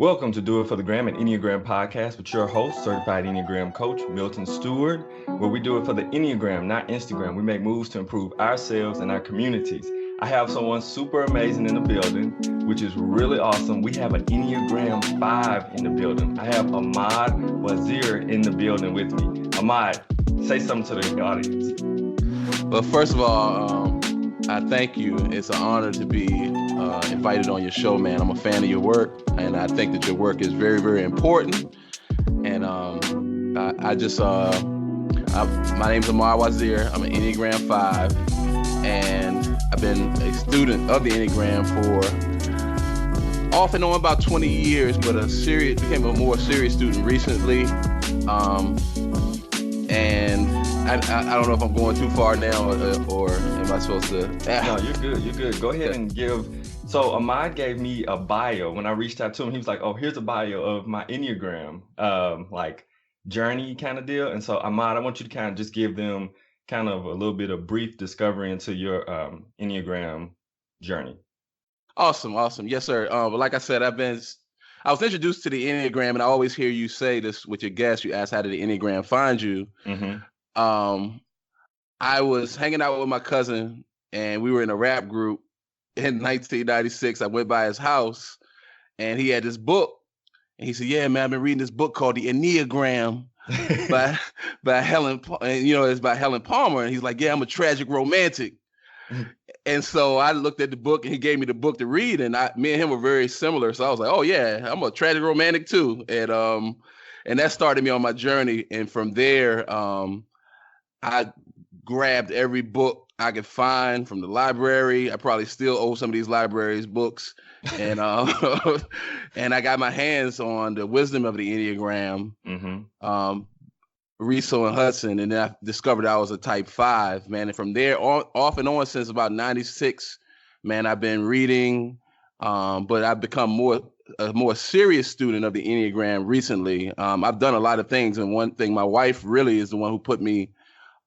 Welcome to Do It for the Gram, an Enneagram podcast with your host, certified Enneagram coach, Milton Stewart, where we do it for the Enneagram, not Instagram. We make moves to improve ourselves and our communities. I have someone super amazing in the building, which is really awesome. We have an Enneagram 5 in the building. I have Ahmad Wazir in the building with me. Ahmad, say something to the audience. Well, first of all, I thank you. It's an honor to be invited on your show, man. I'm a fan of your work, and I think that your work is very, very important. And my name's Ahmad Wazir. I'm an Enneagram 5, and I've been a student of the Enneagram for off and on about 20 years, but became a more serious student recently. And I don't know if I'm going too far now or am I supposed to? No, you're good. You're good. Go ahead and give. So Ahmad gave me a bio. When I reached out to him, he was like, oh, here's a bio of my Enneagram, like journey kind of deal. And so Ahmad, I want you to kind of just give them kind of a little bit of brief discovery into your Enneagram journey. Awesome. Yes, sir. But like I said, I was introduced to the Enneagram, and I always hear you say this with your guests. You ask, how did the Enneagram find you? Mm-hmm. I was hanging out with my cousin, and we were in a rap group in 1996. I went by his house, and he had this book, and he said, "Yeah, man, I've been reading this book called The Enneagram by Helen, and it's by Helen Palmer." And he's like, "Yeah, I'm a tragic romantic." And so I looked at the book, and he gave me the book to read, and me and him were very similar. So I was like, "Oh yeah, I'm a tragic romantic too." And that started me on my journey. And from there, I grabbed every book I could find from the library. I probably still owe some of these libraries books, and and I got my hands on the Wisdom of the Enneagram. Mm-hmm. Riso and Hudson, and then I discovered I was a type 5, man. And from there off and on since about 96, man, I've been reading, but I've become a more serious student of the Enneagram recently. I've done a lot of things, and one thing, my wife really is the one who put me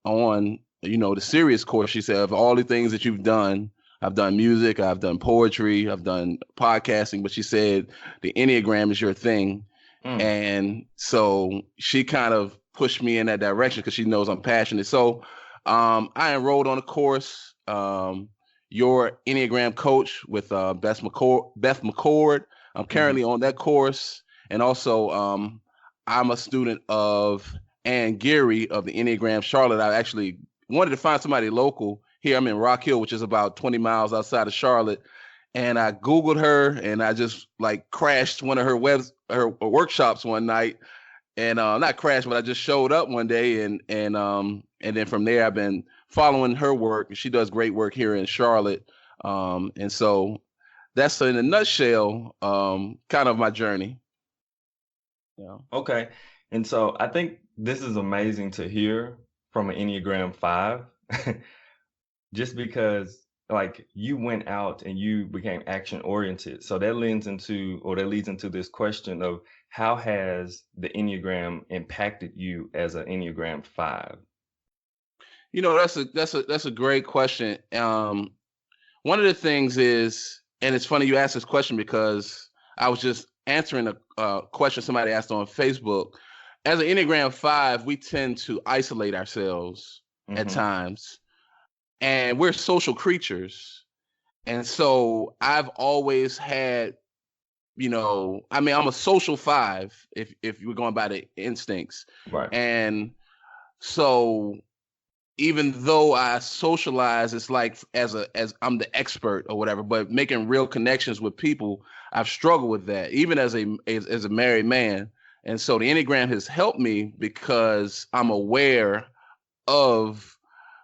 on, the serious course. She said, of all the things that you've done, I've done music, I've done poetry, I've done podcasting, but she said the Enneagram is your thing. And so she kind of pushed me in that direction because she knows I'm passionate. So I enrolled on a course, your Enneagram coach with Beth McCord. I'm currently on that course. And also I'm a student of Ann Geary of the Enneagram Charlotte. I actually wanted to find somebody local here. I'm in Rock Hill, which is about 20 miles outside of Charlotte. And I Googled her, and I just crashed one of her workshops one night, and not crashed, but I just showed up one day, and then from there I've been following her work. She does great work here in Charlotte, and so that's in a nutshell, kind of my journey. Yeah. Okay, and so I think this is amazing to hear from an Enneagram 5, just because. You went out and you became action oriented. So that leads into this question of how has the Enneagram impacted you as an Enneagram 5? That's a great question. One of the things is, and it's funny you asked this question because I was just answering a question somebody asked on Facebook. As an Enneagram 5, we tend to isolate ourselves at times. And we're social creatures. And so I've always had, I'm a social 5 if you're going by the instincts. Right. And so even though I socialize, it's like as I'm the expert or whatever, but making real connections with people, I've struggled with that, even as a married man. And so the Enneagram has helped me because I'm aware of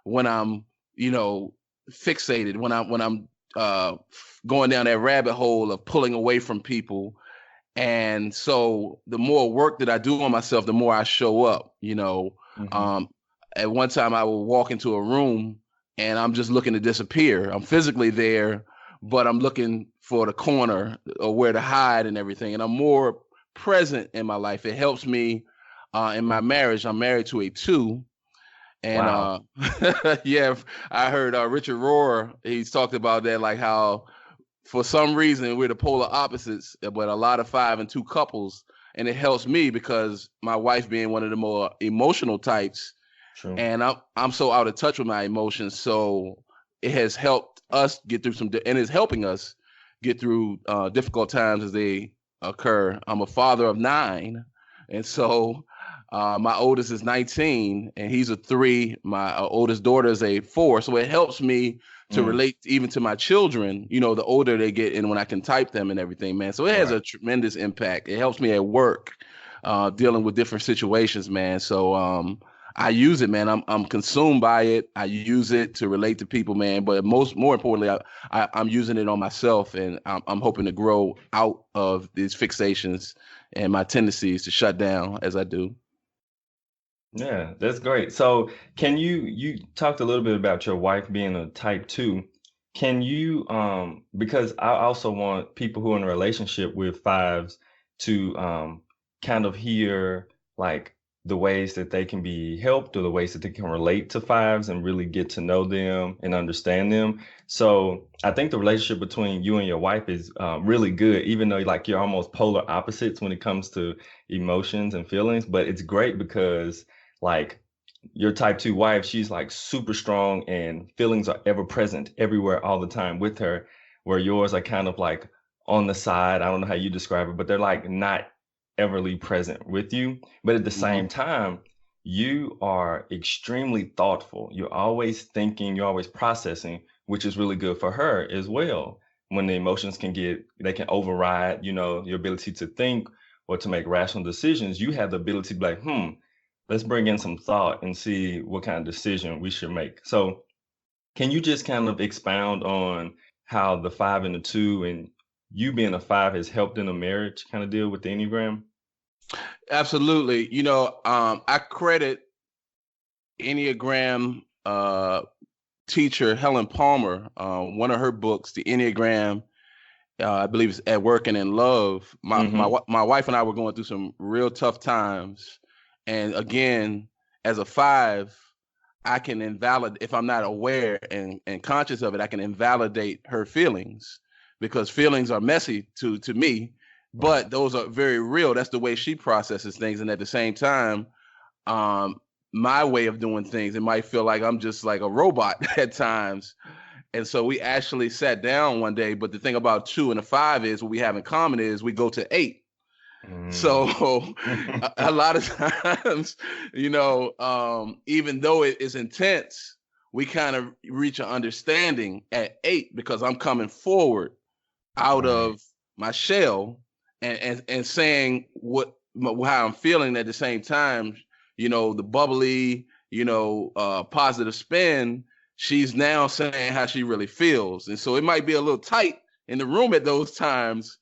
when I'm fixated, when I'm going down that rabbit hole of pulling away from people. And so the more work that I do on myself, the more I show up, At one time I will walk into a room and I'm just looking to disappear. I'm physically there, but I'm looking for the corner or where to hide and everything. And I'm more present in my life. It helps me in my marriage. I'm married to a 2. And wow. Yeah, I heard Richard Rohr, he's talked about that, like how for some reason we're the polar opposites, but a lot of 5 and 2 couples, and it helps me because my wife being one of the more emotional types, True. and I'm so out of touch with my emotions, so it has helped us get through and is helping us get through difficult times as they occur. I'm a father of 9, and so my oldest is 19 and he's a 3. My oldest daughter is a 4. So it helps me to relate even to my children, the older they get and when I can type them and everything, man. So it has a tremendous impact. It helps me at work, dealing with different situations, man. So I use it, man. I'm consumed by it. I use it to relate to people, man. But more importantly, I'm using it on myself, and I'm hoping to grow out of these fixations and my tendencies to shut down as I do. Yeah, that's great. So can you talked a little bit about your wife being a type 2. Can you, because I also want people who are in a relationship with 5s to kind of hear like the ways that they can be helped or the ways that they can relate to 5s and really get to know them and understand them. So I think the relationship between you and your wife is really good, even though like you're almost polar opposites when it comes to emotions and feelings. But it's great because like your type 2 wife, she's like super strong and feelings are ever present everywhere all the time with her, where yours are kind of like on the side. I don't know how you describe it, but they're like not everly present with you. But at the same time, you are extremely thoughtful. You're always thinking, you're always processing, which is really good for her as well. When the emotions they can override, your ability to think or to make rational decisions, you have the ability to be like, let's bring in some thought and see what kind of decision we should make. So can you just kind of expound on how the 5 and the 2 and you being a 5 has helped in a marriage kind of deal with the Enneagram? Absolutely. I credit Enneagram teacher Helen Palmer, one of her books, The Enneagram, I believe it's At Work and in Love. My wife and I were going through some real tough times. And again, as a 5, I can invalidate, if I'm not aware and conscious of it, I can invalidate her feelings because feelings are messy to me, but those are very real. That's the way she processes things. And at the same time, my way of doing things, it might feel like I'm just like a robot at times. And so we actually sat down one day, but the thing about 2 and a 5 is what we have in common is we go to 8. So a lot of times, even though it is intense, we kind of reach an understanding at 8 because I'm coming forward out of my shell and saying how I'm feeling at the same time, the bubbly, positive spin. She's now saying how she really feels. And so it might be a little tight in the room at those times,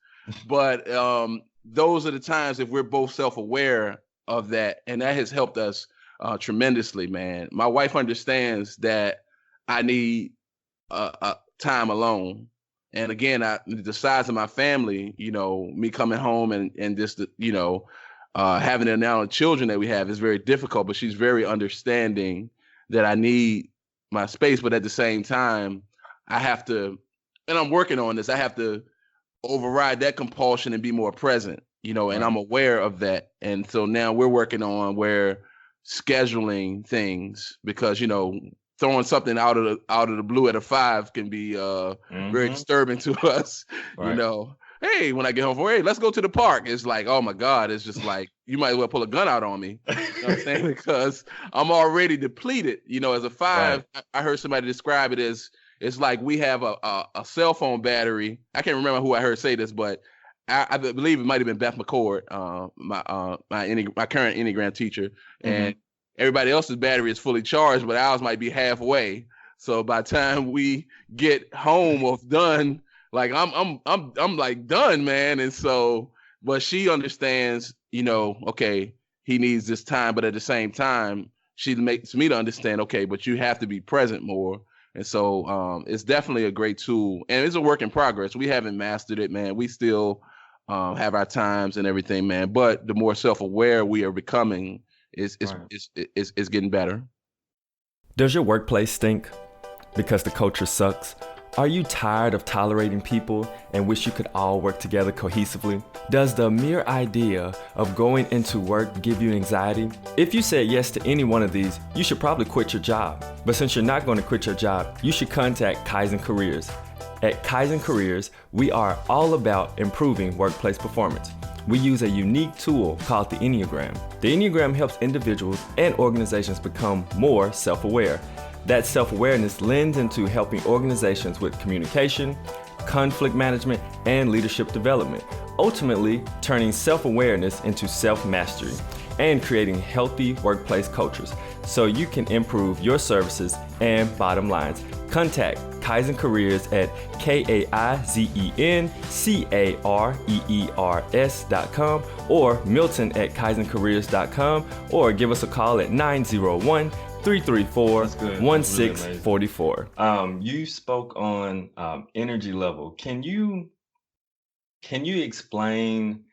but those are the times if we're both self-aware of that. And that has helped us tremendously, man. My wife understands that I need time alone. And again, the size of my family, me coming home and just, having the amount of children that we have is very difficult, but she's very understanding that I need my space. But at the same time, I have to, and I'm working on this, I have to override that compulsion and be more present, and I'm aware of that. And so now we're working on scheduling things because, throwing something out of the blue at a 5 can be very disturbing to us. Hey, when I get home from hey, let's go to the park. It's like, oh my God, it's just like you might as well pull a gun out on me. You know what I'm saying? Because I'm already depleted. As a 5, I heard somebody describe it as it's like we have a cell phone battery. I can't remember who I heard say this, but I believe it might have been Beth McCord, my current Enneagram teacher, and everybody else's battery is fully charged, but ours might be halfway. So by the time we get home or done, like I'm like done, man. And so, but she understands, okay, he needs this time, but at the same time, she makes me to understand, okay, but you have to be present more. And so it's definitely a great tool, and it's a work in progress. We haven't mastered it, man. We still have our times and everything, man. But the more self-aware we are becoming, is getting better. Does your workplace stink because the culture sucks? Are you tired of tolerating people and wish you could all work together cohesively? Does the mere idea of going into work give you anxiety? If you said yes to any one of these, you should probably quit your job. But since you're not going to quit your job, you should contact Kaizen Careers. At Kaizen Careers, we are all about improving workplace performance. We use a unique tool called the Enneagram. The Enneagram helps individuals and organizations become more self-aware. That self-awareness lends into helping organizations with communication, conflict management, and leadership development, ultimately turning self-awareness into self-mastery and creating healthy workplace cultures so you can improve your services and bottom lines. Contact Kaizen Careers at KaizenCareers.com or Milton at KaizenCareers.com, or give us a call at 901-334-1644. You spoke on energy level. Can you explain,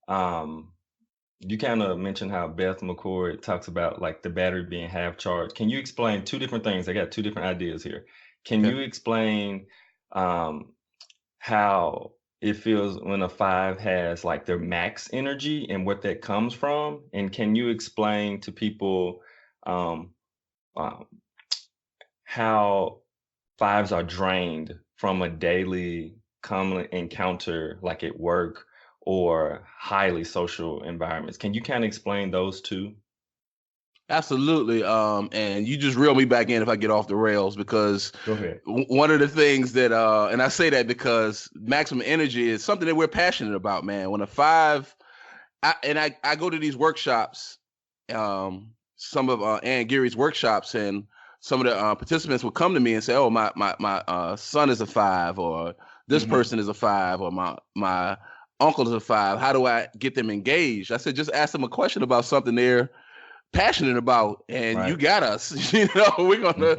you kind of mentioned how Beth McCord talks about like the battery being half charged. Can you explain two different things? I got two different ideas here. Can you explain how it feels when a 5 has like their max energy and what that comes from? And can you explain to people how 5s are drained from a daily common encounter, like at work or highly social environments? Can you kind of explain those two? Absolutely. And you just reel me back in if I get off the rails, because Go ahead. One of the things that, and I say that because maximum energy is something that we're passionate about, man. When a 5, I go to these workshops, some of Ann Gary's workshops, and some of the participants will come to me and say, "Oh, my son is a 5, or this person is a 5, or my uncle is a 5. How do I get them engaged?" I said, just ask them a question about something they're passionate about, and you got us. You know, we're gonna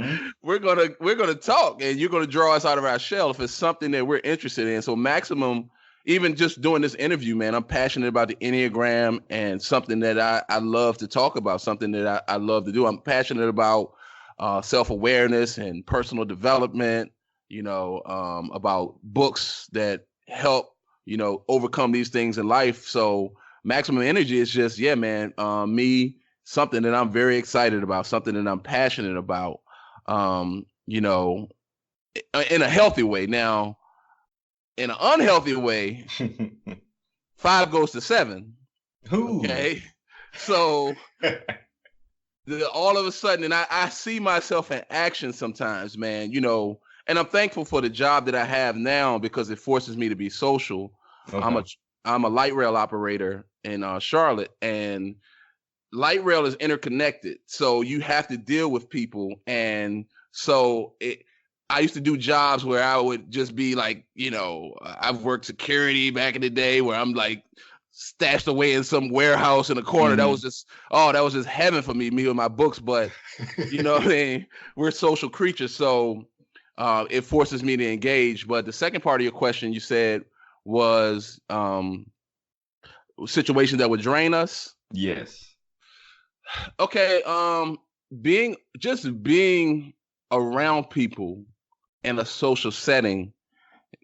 talk, and you're gonna draw us out of our shell if it's something that we're interested in. So maximum, even just doing this interview, man, I'm passionate about the Enneagram and something that I love to talk about, something that I love to do. I'm passionate about self-awareness and personal development, you know, about books that help, you know, overcome these things in life. So maximum energy is just, yeah, man, something that I'm very excited about, something that I'm passionate about, you know, in a healthy way. Now, in an unhealthy way, 5 goes to 7. Ooh. Okay. So all of a sudden, and I see myself in action sometimes, man, you know, and I'm thankful for the job that I have now because it forces me to be social. Okay. I'm a light rail operator in Charlotte, and light rail is interconnected. So you have to deal with people. And so I used to do jobs where I would just be like, you know, I've worked security back in the day where I'm like stashed away in some warehouse in a corner. That was just heaven for me with my books. But, you know what I mean? We're social creatures. So it forces me to engage. But the second part of your question, you said, was situations that would drain us. Yes. Okay, being around people in a social setting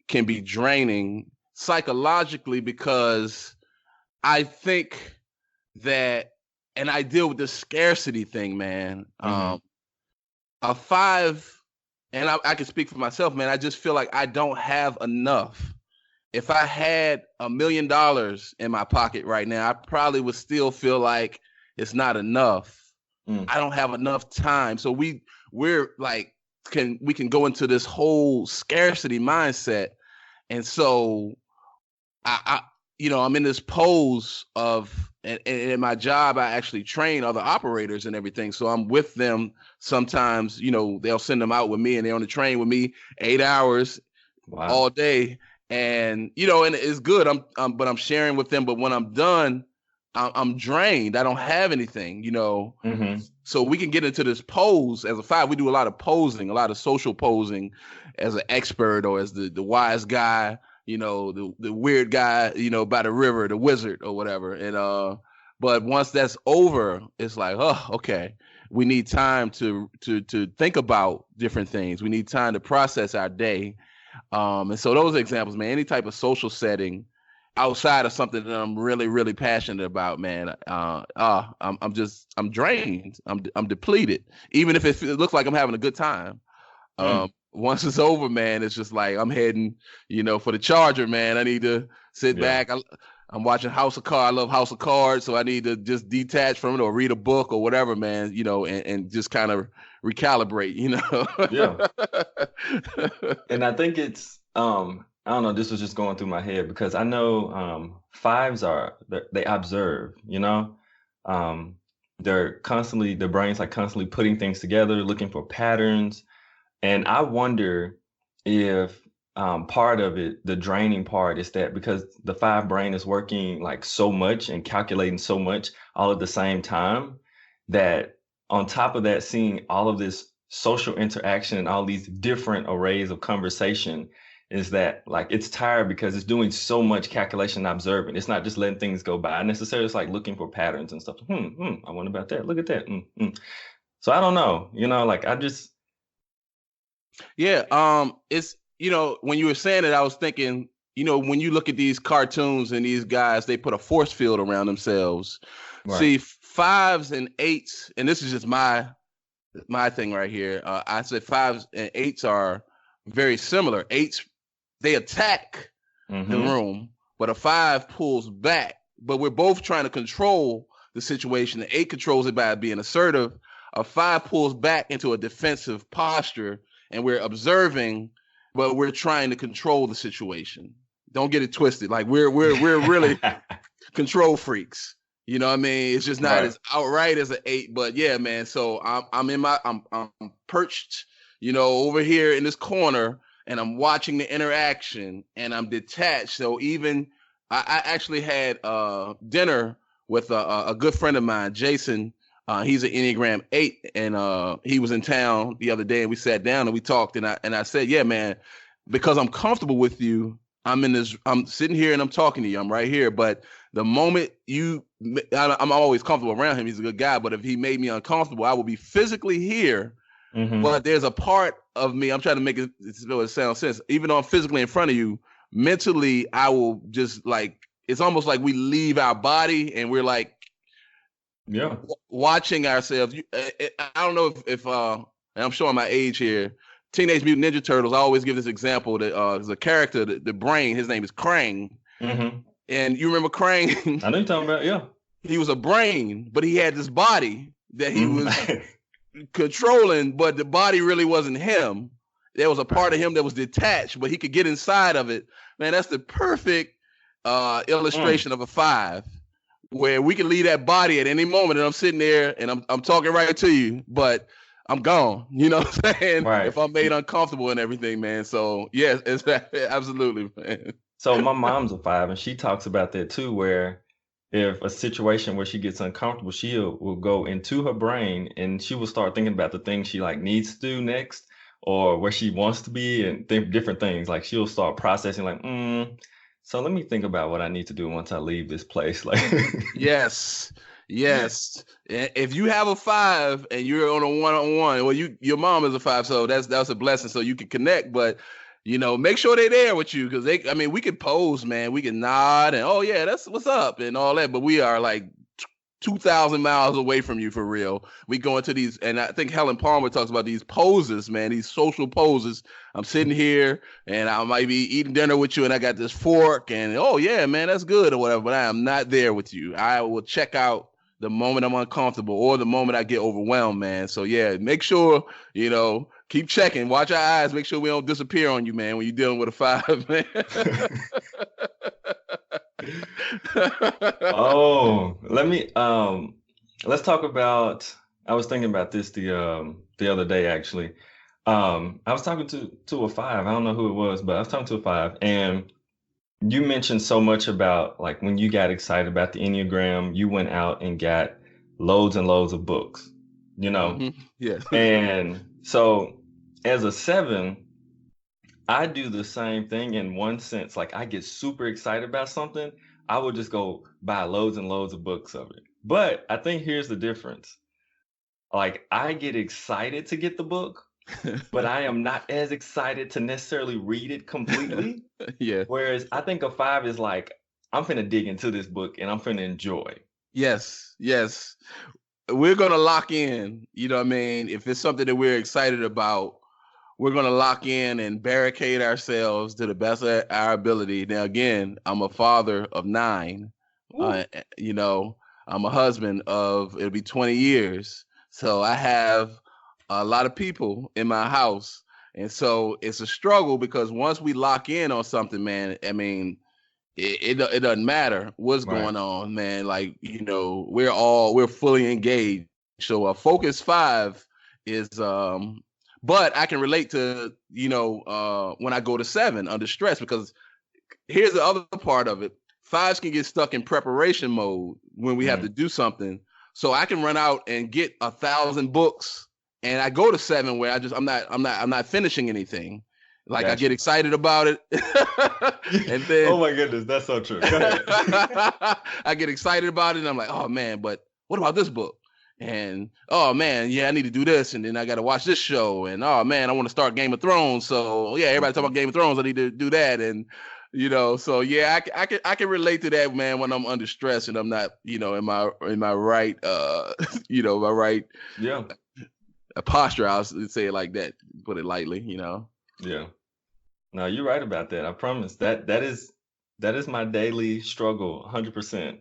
can be draining psychologically, because I think that, and I deal with the scarcity thing, man. A 5, and I can speak for myself, man. I just feel like I don't have enough. If I had $1 million in my pocket right now, I probably would still feel like it's not enough. I don't have enough time. So we're like, we can go into this whole scarcity mindset. And so I you know, I'm in this pose of, and in my job, I actually train other operators and everything. So I'm with them sometimes, you know, they'll send them out with me and they're on the train with me 8 hours all day. And, you know, and it's good. But I'm sharing with them. But when I'm done, I'm drained. I don't have anything, you know. So we can get into this pose as a 5. We do a lot of posing, a lot of social posing as an expert, or as the wise guy, you know, the weird guy, you know, by the river, the wizard or whatever. And but once that's over, it's like, oh, okay. we need time to think about different things. We need time to process our day. And so those examples, man, any type of social setting outside of something that I'm really, really passionate about, man, I'm drained. I'm depleted. Even if it looks like I'm having a good time. Once it's over, man, it's just like I'm heading, for the charger, man. I need to sit back. I'm watching House of Cards. I love House of Cards, so I need to just detach from it or read a book or whatever, man. And just kind of recalibrate. Yeah. And I think it's I don't know. This was just going through my head because I know fives they observe. Their brains like constantly putting things together, looking for patterns. And I wonder if part of it, the draining part, is that because the five brain is working like so much and calculating so much all at the same time, that on top of that, seeing all of this social interaction and all these different arrays of conversation, is that like it's tired because it's doing so much calculation and observing. It's not just letting things go by necessarily. It's like looking for patterns and stuff. I wonder about that. Look at that. So I don't know, like I just. Yeah. It's, when you were saying it, I was thinking, when you look at these cartoons and these guys, they put a force field around themselves. Right. See, fives and eights, and this is just my thing right here. I said fives and eights are very similar. Eights, they attack the room, but a five pulls back. But we're both trying to control the situation. The eight controls it by being assertive. A five pulls back into a defensive posture, and we're observing, but we're trying to control the situation. Don't get it twisted. Like we're really control freaks. You know what I mean? It's just not as outright as an eight, but yeah, man. So I'm perched, over here in this corner, and I'm watching the interaction, and I'm detached. So even I actually had dinner with a good friend of mine, Jason. He's an Enneagram 8, and he was in town the other day, and we sat down and we talked, and I said, yeah, man, because I'm comfortable with you, I'm sitting here and I'm talking to you. I'm right here. But the moment I'm always comfortable around him. He's a good guy. But if he made me uncomfortable, I will be physically here. But there's a part of me, I'm trying to make it sound sense. Even though I'm physically in front of you, mentally, I will just like, it's almost like we leave our body and we're like, watching ourselves. I don't know if and I'm showing my age here. Teenage Mutant Ninja Turtles, I always give this example that there's a character, the brain, his name is Krang. And you remember Krang? I know you're talking about, yeah. He was a brain, but he had this body that he was controlling, but the body really wasn't him. There was a part of him that was detached, but he could get inside of it. Man, that's the perfect illustration of a five, where we can leave that body at any moment, and I'm sitting there and I'm talking right to you, but I'm gone. You know what I'm saying? Right. If I'm made uncomfortable and everything, man. So yes, it's absolutely, man. So my mom's a five, and she talks about that too, where if a situation where she gets uncomfortable, she will go into her brain and she will start thinking about the things she like needs to do next, or where she wants to be, and think different things. Like she'll start processing like, so let me think about what I need to do once I leave this place. Like, yes. If you have a five and you're on a one-on-one, well, your mom is a five, so that's a blessing. So you can connect, but make sure they're there with you, because we can pose, man. We can nod and, oh yeah, that's what's up and all that, but we are like 2,000 miles away from you for real. We go into these, and I think Helen Palmer talks about these poses, man, these social poses. I'm sitting here and I might be eating dinner with you and I got this fork and, oh yeah, man, that's good or whatever, but I am not there with you. I will check out the moment I'm uncomfortable or the moment I get overwhelmed, man. So yeah, make sure, keep checking, watch our eyes, make sure we don't disappear on you, man, when you're dealing with a five, man. Oh, let's talk about, I was thinking about this the other day, actually. I was talking to a five. I don't know who it was, but I was talking to a five, and you mentioned so much about like when you got excited about the Enneagram, you went out and got loads and loads of books, Yeah. And so as a seven, I do the same thing in one sense. Like I get super excited about something, I would just go buy loads and loads of books of it. But I think here's the difference. like I get excited to get the book, but I am not as excited to necessarily read it completely. Yeah. Whereas I think a 5 is like, I'm finna dig into this book and I'm finna enjoy. Yes. We're going to lock in, you know what I mean? If it's something that we're excited about, we're going to lock in and barricade ourselves to the best of our ability. Now, again, I'm a father of 9. You know, I'm a husband of, it'll be 20 years. So I have a lot of people in my house. And so it's a struggle because once we lock in on something, man, I mean, it doesn't matter what's going on, man. Like, you know, we're fully engaged. So a focus 5 is but I can relate to, you know, when I go to 7 under stress, because here's the other part of it. 5s can get stuck in preparation mode when we have to do something. So I can run out and get 1,000 books, and I go to 7 where I'm not finishing anything. Like, gotcha. I get excited about it. And then, oh my goodness, that's so true. Go ahead. I get excited about it and I'm like, oh man, but what about this book? And oh man, yeah, I need to do this, and then I got to watch this show, and oh man, I want to start Game of Thrones. So yeah, everybody talking about Game of Thrones, I need to do that, and you know, so yeah, I can relate to that, man, when I'm under stress and I'm not, you know, in my right, you know, my right, posture. I'll say it like that, put it lightly, you know. Yeah. No, you're right about that. I promise that is my daily struggle, 100%.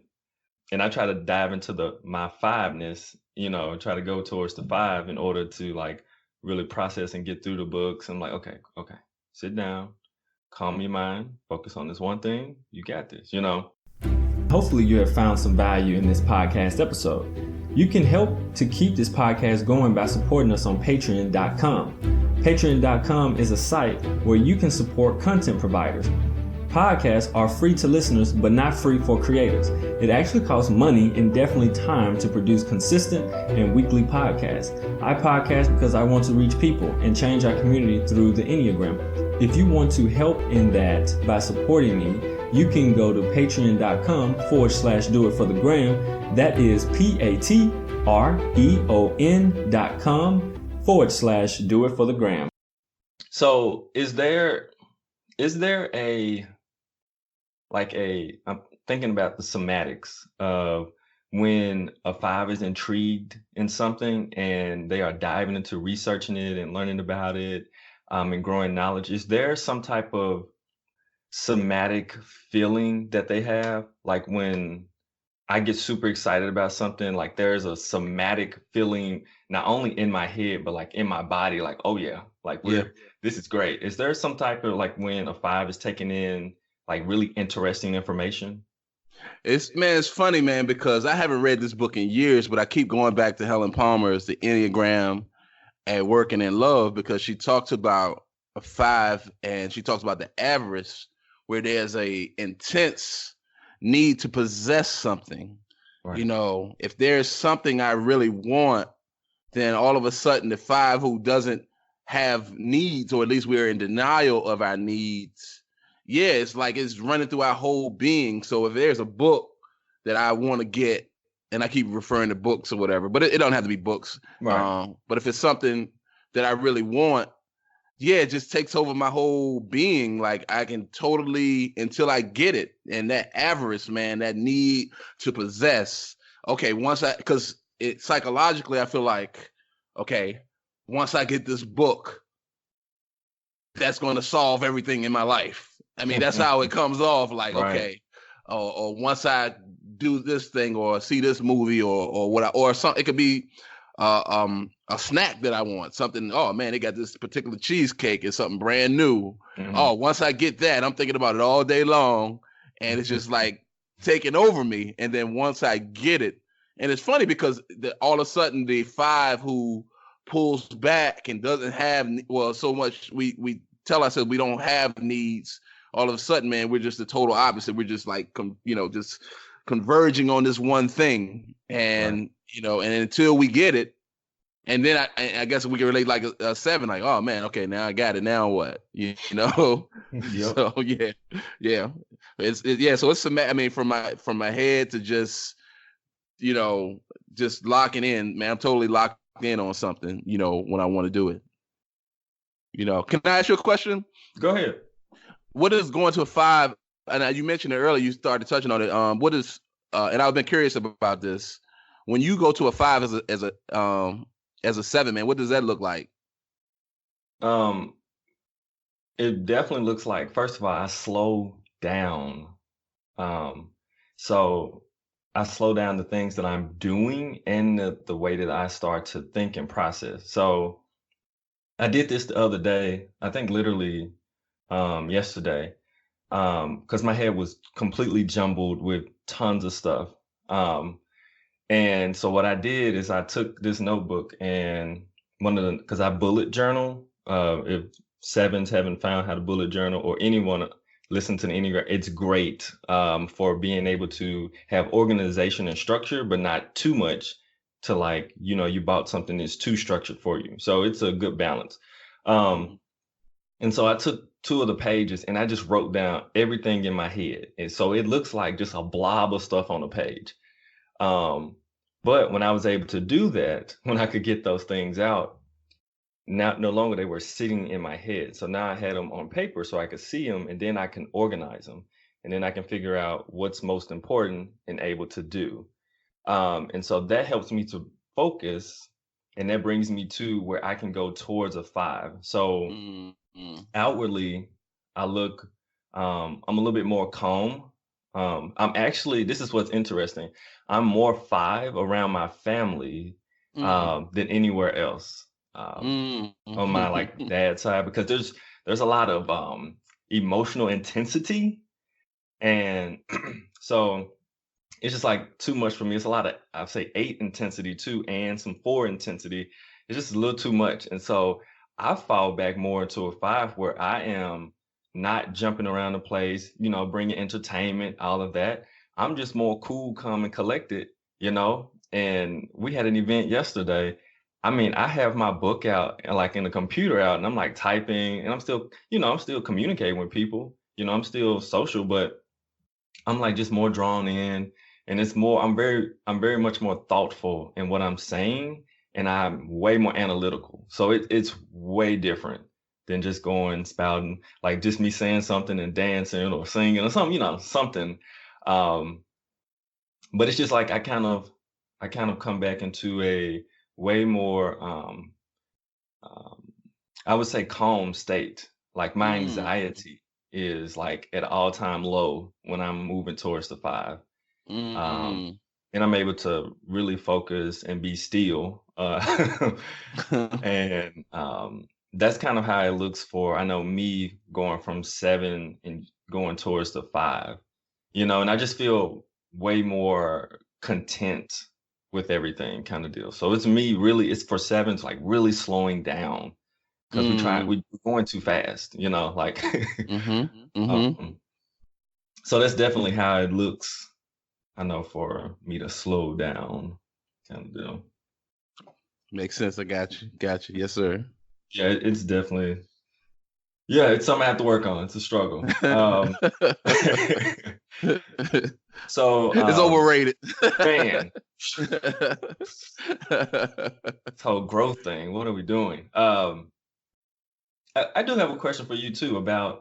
And I try to dive into my 5-ness, you know, try to go towards the 5 in order to like really process and get through the books. I'm like, okay, sit down, calm your mind, focus on this one thing. You got this, you know. Hopefully you have found some value in this podcast episode. You can help to keep this podcast going by supporting us on Patreon.com. Patreon.com is a site where you can support content providers. Podcasts are free to listeners, but not free for creators. It actually costs money and definitely time to produce consistent and weekly podcasts. I podcast because I want to reach people and change our community through the Enneagram. If you want to help in that by supporting me, you can go to patreon.com/doitforthegram. That is patreon.com/doitforthegram. So is there I'm thinking about the somatics of when a 5 is intrigued in something and they are diving into researching it and learning about it, and growing knowledge. Is there some type of somatic feeling that they have? Like when I get super excited about something, like there's a somatic feeling, not only in my head, but like in my body, like, oh yeah, like this is great. Is there some type of like when a 5 is taking in like really interesting information? It's funny, man, because I haven't read this book in years, but I keep going back to Helen Palmer's The Enneagram and Working in Love, because she talks about a 5 and she talks about the avarice, where there's a intense need to possess something. Right. You know, if there's something I really want, then all of a sudden the 5 who doesn't have needs, or at least we're in denial of our needs, yeah, it's like it's running through our whole being. So if there's a book that I want to get, and I keep referring to books or whatever, but it don't have to be books. Right. But if it's something that I really want, yeah, it just takes over my whole being. Like I can totally, until I get it. And that avarice, man, that need to possess. Okay, because psychologically, I feel like, okay, once I get this book, that's going to solve everything in my life. I mean, that's how it comes off. Like, right. Okay, or once I do this thing or see this movie or something, it could be a snack that I want, something. Oh man, they got this particular cheesecake. It's something brand new. Mm-hmm. Oh, once I get that, I'm thinking about it all day long, and it's just like taking over me. And then once I get it, and it's funny because all of a sudden the 5 who pulls back and doesn't have so much, we tell ourselves we don't have needs. All of a sudden, man, we're just the total opposite. We're just like just converging on this one thing, and right. And until we get it, and then I guess we can relate like a 7, like, oh man, okay, now I got it. Now what? Yep. So yeah, So it's I mean, from my head to just just locking in, man. I'm totally locked in on something, when I want to do it. Can I ask you a question? Go ahead. What is going to a 5? And you mentioned it earlier, you started touching on it. What is, and I've been curious about this. When you go to a 5 as a 7, man, what does that look like? It definitely looks like, first of all, I slow down. So I slow down the things that I'm doing and the way that I start to think and process. So I did this the other day, I think literally yesterday, because my head was completely jumbled with tons of stuff. And so what I did is I took this notebook and because I bullet journal, if sevens haven't found how to bullet journal or anyone listen to the Enneagram, it's great for being able to have organization and structure, but not too much to you bought something that's too structured for you. So it's a good balance. And so I took 2 of the pages and I just wrote down everything in my head. And so it looks like just a blob of stuff on a page. But when I was able to do that, when I could get those things out, no longer they were sitting in my head. So now I had them on paper so I could see them, and then I can organize them, and then I can figure out what's most important and able to do. And so that helps me to focus, and that brings me to where I can go towards a 5. So outwardly, I look, I'm a little bit more calm. This is what's interesting. I'm more 5 around my family than anywhere else. On my dad side, because there's a lot of emotional intensity, and so it's just like too much for me. It's a lot of, I'd say 8 intensity too, and some 4 intensity. It's just a little too much, and so I fall back more into a 5 where I am not jumping around the place, bringing entertainment, all of that. I'm just more cool, calm, and collected, and we had an event yesterday. I mean, I have my book out and in the computer out, and I'm like typing, and I'm still communicating with people. I'm still social, but I'm like just more drawn in, and it's more. I'm very much more thoughtful in what I'm saying, and I'm way more analytical. So it's way different than just going spouting, like just me saying something and dancing or singing or something, something. But it's just like I kind of come back into a way more I would say calm state. Like my anxiety is like at all-time low when I'm moving towards the 5. And I'm able to really focus and be still. And that's kind of how it looks for, I know, me going from 7 and going towards the 5, and I just feel way more content with everything kind of deal. So it's me really, it's for 7s, like really slowing down because we're going too fast, so that's definitely how it looks, I know, for me to slow down kind of deal. Makes sense. I got you. Yes, sir. Yeah, it's definitely, it's something I have to work on. It's a struggle. So it's overrated, man. This whole growth thing, what are we doing? I do have a question for you too about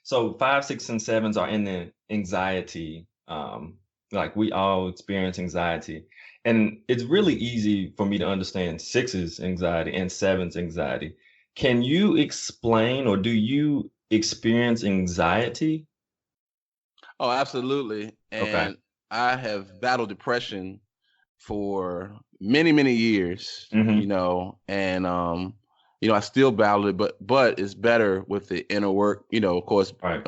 so 5, 6, and 7s are in the anxiety. Like we all experience anxiety, and it's really easy for me to understand 6's anxiety and 7's anxiety. Can you explain, or do you experience anxiety? Oh, absolutely. And Okay. I have battled depression for many, many years, and I still battle it, but it's better with the inner work, of course. Right.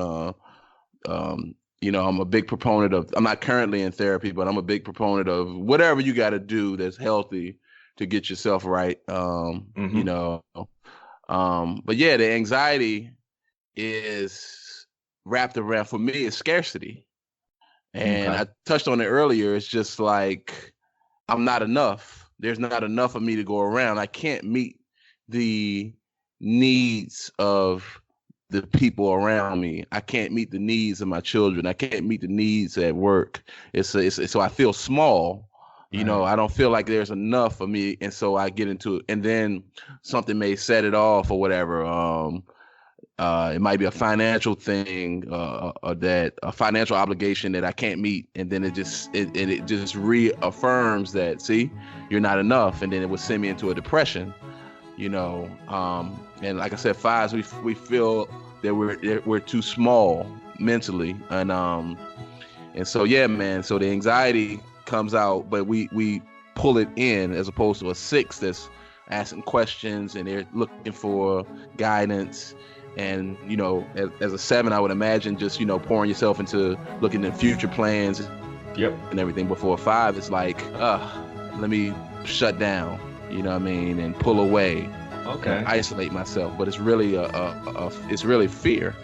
I'm a big proponent of, I'm not currently in therapy, but I'm a big proponent of whatever you got to do that's healthy to get yourself right. But yeah, the anxiety is wrapped around, for me, it's scarcity. And I touched on it earlier. It's just like, I'm not enough. There's not enough of me to go around. I can't meet the needs of the people around me. I can't meet the needs of my children. I can't meet the needs at work. So I feel small. You know, I don't feel like there's enough for me, and so I get into it, and then something may set it off or whatever. It might be a financial thing, or that a financial obligation that I can't meet, and then it just reaffirms that, see, you're not enough, and then it would send me into a depression, you know. And like I said, fives, we feel that we're too small mentally, and so yeah, man. So the anxiety comes out, but we pull it in, as opposed to a six that's asking questions and they're looking for guidance. And, you know, as a seven, I would imagine just, you know, pouring yourself into looking at future plans and everything. Before a five, it's like, let me shut down, you know what I mean, and pull away, and isolate myself. But it's really it's really fear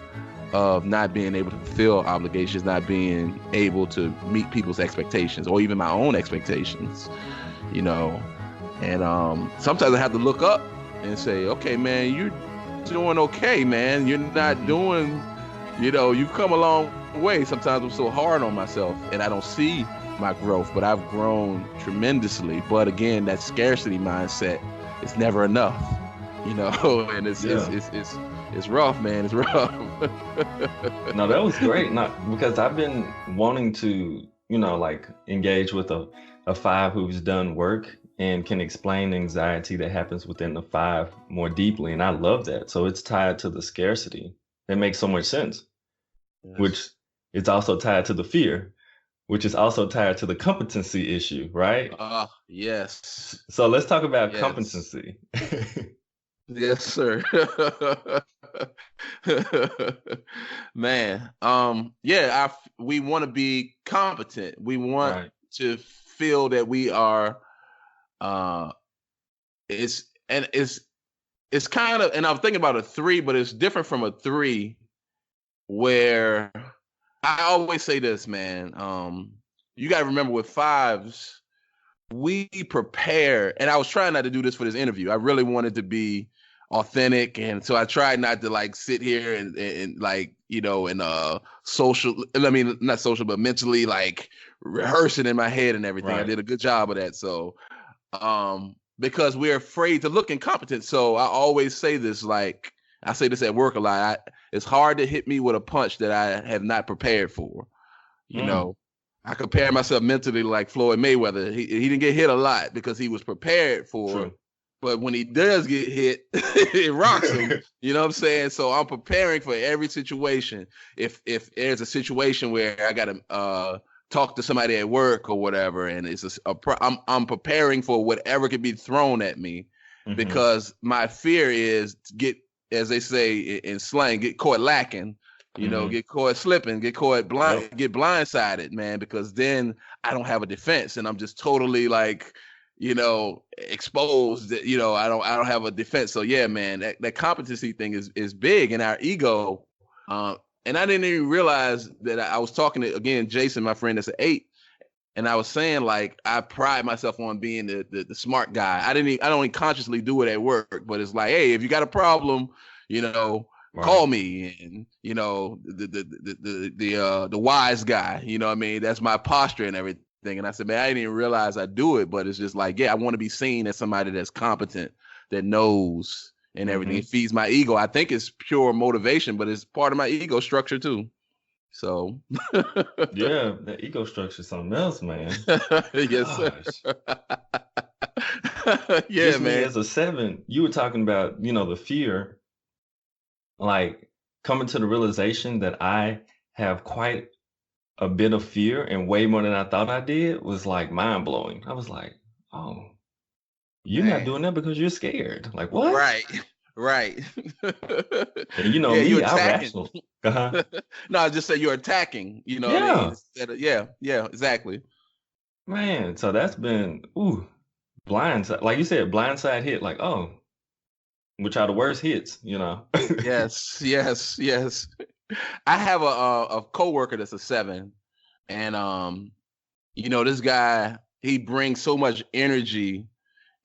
of not being able to fulfill obligations, not being able to meet people's expectations or even my own expectations, you know. And sometimes I have to look up and say, okay, man, you're doing okay, man. You're not doing, you know, you've come a long way. Sometimes I'm so hard on myself and I don't see my growth, but I've grown tremendously. But again, that scarcity mindset, it's never enough, you know. And it's rough, man. It's rough. No, that was great. Because I've been wanting to, you know, like engage with a five who's done work and can explain anxiety that happens within the five more deeply. And I love that. So it's tied to the scarcity. That makes so much sense, which is also tied to the fear, which is also tied to the competency issue, right? Yes. So let's talk about competency. Yes, sir. Man, we want to be competent. We want to feel that we are. It's kind of, and I'm thinking about a three, but it's different from a three, where I always say this, man. You got to remember, with fives, we prepare, and I was trying not to do this for this interview. I really wanted to be authentic, and so I tried not to like sit here and like, you know, and social, I mean, not social, but mentally like rehearsing in my head and everything. I did a good job of that. So because we're afraid to look incompetent. So I always say this, like I say this at work a lot, it's hard to hit me with a punch that I have not prepared for. You know, I compare myself mentally like Floyd Mayweather. He didn't get hit a lot because he was prepared for it. But when he does get hit, it rocks him. You know what I'm saying? So I'm preparing for every situation. If there's a situation where I got to talk to somebody at work or whatever, and it's I'm preparing for whatever could be thrown at me, because my fear is to get, as they say in slang, get caught lacking. You know, get caught slipping, get caught get blindsided, man, because then I don't have a defense and I'm just totally like, you know, exposed. You know, I don't have a defense. So yeah, man, that competency thing is big in our ego. And I didn't even realize that I was talking to, again, Jason, my friend, that's an 8. And I was saying, like, I pride myself on being the smart guy. I don't even consciously do it at work, but it's like, hey, if you got a problem, you know, call me. And, you know, the wise guy, you know what I mean? That's my posture and everything. And I said, man, I didn't even realize I do it, but it's just like, yeah, I want to be seen as somebody that's competent, that knows and everything. It feeds my ego. I think it's pure motivation, but it's part of my ego structure too. So yeah, the ego structure is something else, man. Yes, sir. Yeah, just man. Me as a 7, you were talking about, you know, the fear, like coming to the realization that I have quite a bit of fear and way more than I thought I did was like mind blowing. I was like, oh, you're not doing that because you're scared. Like, what? Right. And you know, me, I'm rational. No, I just say you're attacking, you know what I mean? Yeah, exactly. Man, so that's been, blindside. Like you said, blindside hit, like, oh, which are the worst hits, you know? Yes. I have a coworker that's a 7, and you know, this guy, he brings so much energy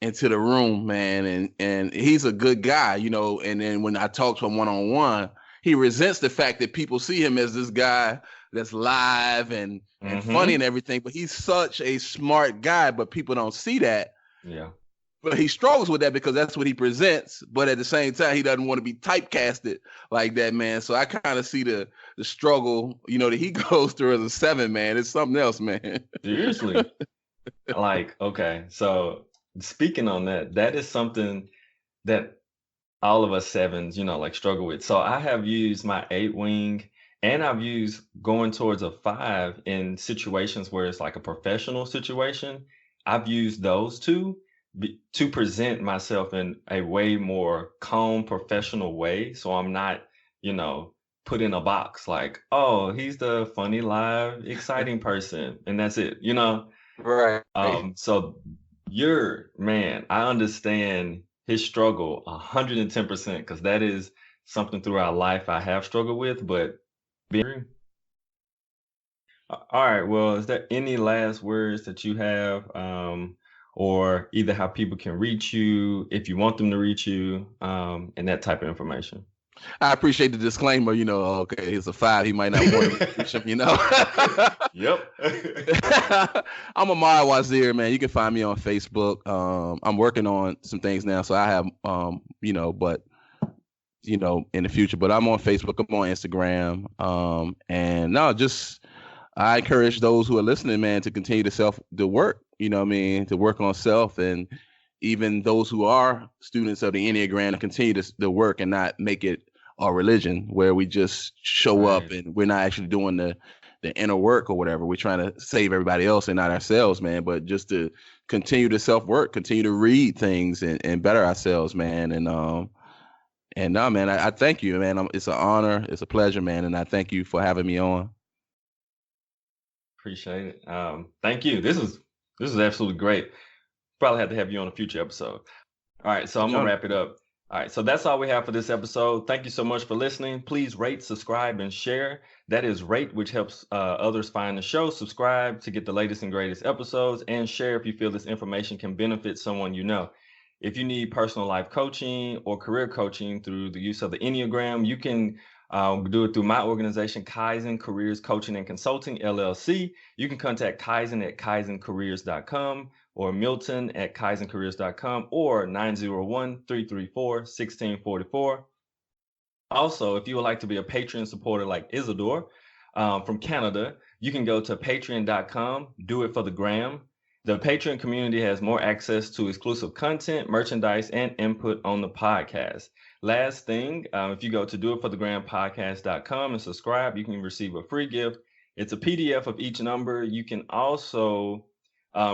into the room, man, and he's a good guy, you know. And then when I talk to him one-on-one, he resents the fact that people see him as this guy that's live and funny and everything, but he's such a smart guy, but people don't see that. Yeah. But he struggles with that because that's what he presents. But at the same time, he doesn't want to be typecasted like that, man. So I kind of see the struggle, that he goes through as a 7, man. It's something else, man. Seriously. Like, okay. So speaking on that, that is something that all of us 7s, like struggle with. So I have used my 8 wing and I've used going towards a 5 in situations where it's like a professional situation. I've used those two to present myself in a way more calm, professional way. So I'm not, put in a box like, oh, he's the funny, live, exciting person. And that's it, Right. So I understand his struggle 110% because that is something throughout life I have struggled with, but all right, well, is there any last words that you have, or either how people can reach you, if you want them to reach you, and that type of information? I appreciate the disclaimer, okay, he's a 5, he might not want to reach him, Yep. I'm Ahmad Wazir, man. You can find me on Facebook. I'm working on some things now, so I have, but in the future. But I'm on Facebook. I'm on Instagram. And no, just I encourage those who are listening, man, to continue to work. To work on self, and even those who are students of the Enneagram to continue to work and not make it a religion where we just show up and we're not actually doing the inner work or whatever. We're trying to save everybody else and not ourselves, man. But just to continue to self-work, continue to read things and better ourselves, man. And no, man, I thank you, man. It's an honor. It's a pleasure, man. And I thank you for having me on. Appreciate it. Thank you. This is absolutely great. Probably have to have you on a future episode. All right, so I'm going to wrap it up. All right, so that's all we have for this episode. Thank you so much for listening. Please rate, subscribe, and share. That is rate, which helps others find the show. Subscribe to get the latest and greatest episodes, and share if you feel this information can benefit someone you know. If you need personal life coaching or career coaching through the use of the Enneagram, you can do it through my organization, Kaizen Careers Coaching and Consulting, LLC. You can contact Kaizen at kaizencareers.com or Milton at kaizencareers.com or 901-334-1644. Also, if you would like to be a Patreon supporter like Isidore from Canada, you can go to patreon.com, do it for the gram. The Patreon community has more access to exclusive content, merchandise, and input on the podcast. Last thing, if you go to doitforthegrampodcast.com and subscribe, you can receive a free gift. It's a PDF of each number. You can also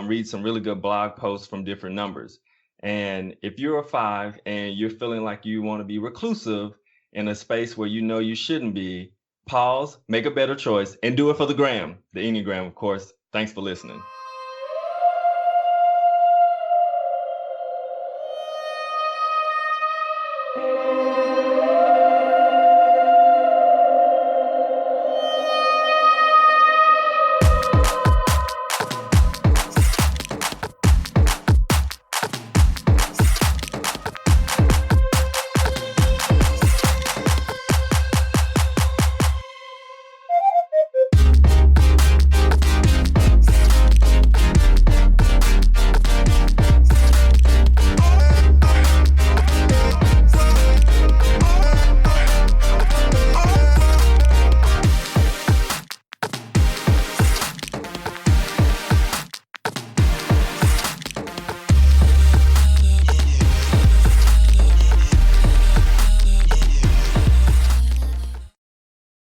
read some really good blog posts from different numbers. And if you're a 5 and you're feeling like you want to be reclusive in a space where you shouldn't be, pause, make a better choice, and do it for the gram, the Enneagram, of course. Thanks for listening.